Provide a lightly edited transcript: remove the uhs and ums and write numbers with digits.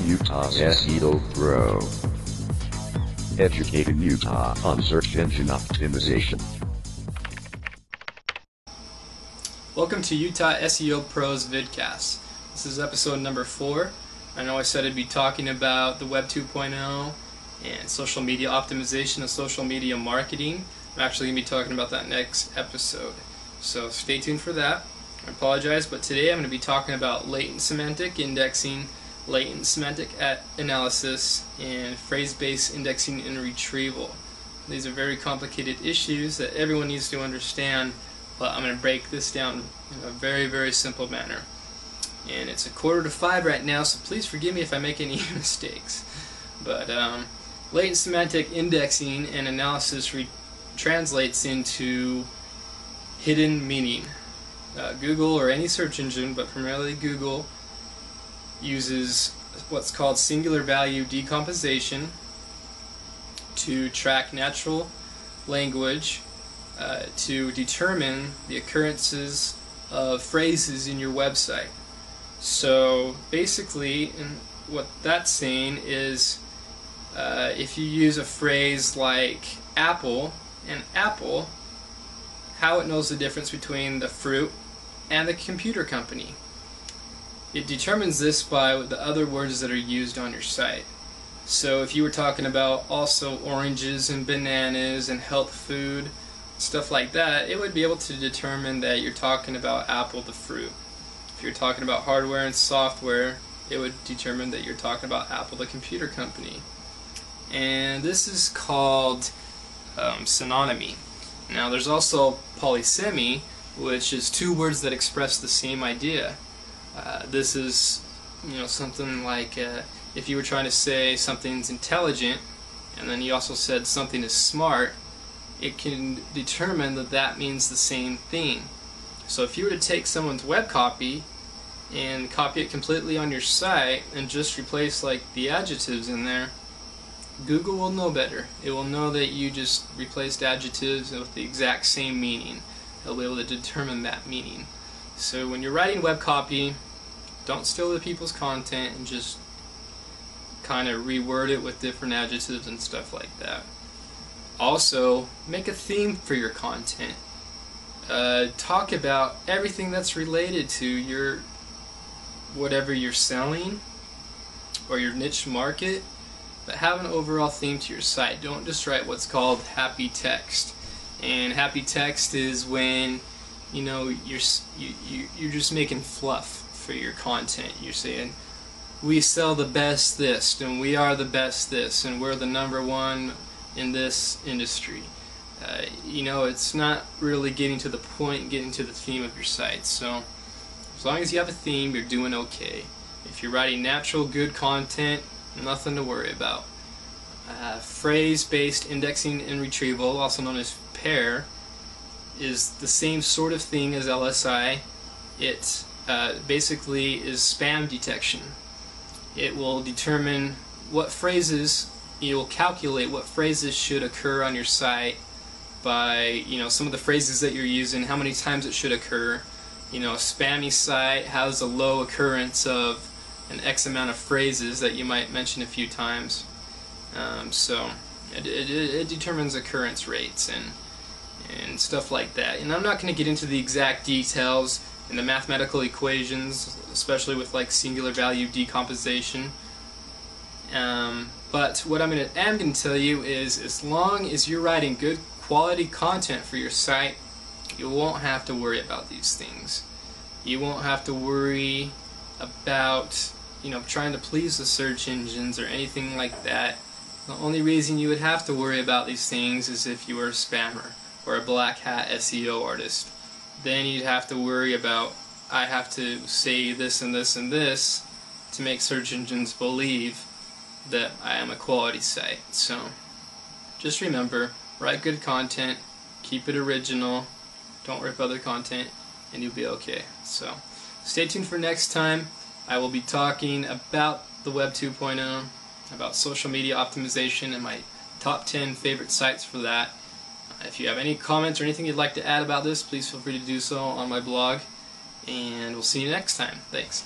Utah's SEO Pro. Educating Utah on search engine optimization. Welcome to Utah SEO Pro's vidcast. This is episode number 4. I know I said I'd be talking about the Web 2.0 and social media optimization and social media marketing. I'm actually going to be talking about that next episode, so stay tuned for that. I apologize, but today I'm going to be talking about latent semantic indexing, latent semantic analysis, and phrase-based indexing and retrieval. These are very complicated issues that everyone needs to understand, but I'm going to break this down in a very, very simple manner. And it's 4:45 right now, so please forgive me if I make any mistakes. But latent semantic indexing and analysis translates into hidden meaning. Google, or any search engine, but primarily Google, uses what's called singular value decomposition to track natural language to determine the occurrences of phrases in your website. So basically, what that's saying is if you use a phrase like apple and apple, how it knows the difference between the fruit and the computer company. It determines this by the other words that are used on your site. So if you were talking about also oranges and bananas and health food, stuff like that, it would be able to determine that you're talking about Apple the fruit. If you're talking about hardware and software, it would determine that you're talking about Apple the computer company. And this is called synonymy. Now there's also polysemy, which is two words that express the same idea. This is, something like if you were trying to say something's intelligent, and then you also said something is smart, it can determine that that means the same thing. So if you were to take someone's web copy and copy it completely on your site and just replace like the adjectives in there, Google will know better. It will know that you just replaced adjectives with the exact same meaning. It'll be able to determine that meaning. So when you're writing web copy, don't steal the people's content and just kind of reword it with different adjectives and stuff like that. Also, make a theme for your content. Talk about everything that's related to your whatever you're selling or your niche market, but have an overall theme to your site. Don't just write what's called happy text. And happy text is when you're just making fluff for your content. You're saying, we sell the best this, and we are the best this, and we're the number one in this industry. It's not really getting to the point, getting to the theme of your site. So as long as you have a theme, you're doing okay. If you're writing natural, good content, nothing to worry about. Phrase-based indexing and retrieval, also known as PaiR, is the same sort of thing as LSI. It basically is spam detection. It will determine what phrases, it will calculate what phrases should occur on your site by some of the phrases that you're using, how many times it should occur. A spammy site has a low occurrence of an X amount of phrases that you might mention a few times. So it determines occurrence rates and stuff like that. And I'm not going to get into the exact details and the mathematical equations, especially with like singular value decomposition. But what am going to tell you is, as long as you're writing good quality content for your site, you won't have to worry about these things. You won't have to worry about trying to please the search engines or anything like that. The only reason you would have to worry about these things is if you were a spammer or a black hat SEO artist. Then you'd have to worry about, I have to say this and this and this to make search engines believe that I am a quality site. So just remember, write good content, keep it original, don't rip other content, and you'll be okay. So stay tuned for next time. I will be talking about the Web 2.0, about social media optimization, and my top 10 favorite sites for that. If you have any comments or anything you'd like to add about this, please feel free to do so on my blog, and we'll see you next time. Thanks.